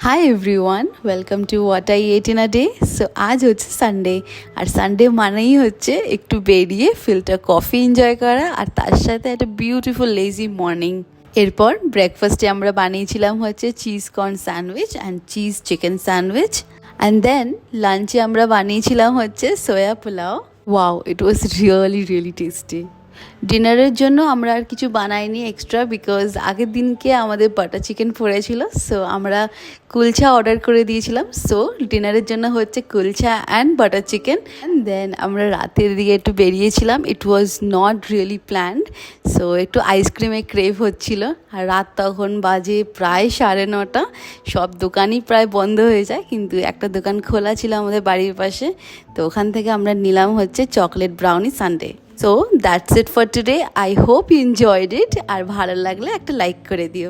Hi everyone, welcome to what I ate in a day. So আজ হচ্ছে Sunday, আর Sunday মানেই হচ্ছে একটু বেরিয়ে ফিল্টার কফি এনজয় করা, আর তার সাথে একটা বিউটিফুল লেজি মর্নিং। এরপর ব্রেকফাস্টে আমরা বানিয়েছিলাম হচ্ছে cheese corn sandwich and cheese chicken sandwich, and then লাঞ্চে আমরা বানিয়েছিলাম হচ্ছে soya pulao. Wow, it was really tasty. ডিনারের জন্য আমরা আর কিছু বানাইনি এক্সট্রা, বিকজ আগের দিনকে আমাদের বাটার চিকেন পড়েছিল। সো আমরা কুলচা অর্ডার করে দিয়েছিলাম। সো ডিনারের জন্য হচ্ছে kulcha and butter chicken. And then আমরা রাতের দিকে একটু বেরিয়েছিলাম। It was not really planned. So একটু আইসক্রিমে ক্রেভ হচ্ছিল, আর রাত তখন বাজে প্রায় 9:30। সব দোকানই প্রায় বন্ধ হয়ে যায়, কিন্তু একটা দোকান খোলা ছিল আমাদের বাড়ির পাশে। তো ওখান থেকে আমরা নিলাম হচ্ছে chocolate brownie Sunday. So that's it for today. I hope you enjoyed it. আর ভালো লাগলে একটা লাইক করে দিও।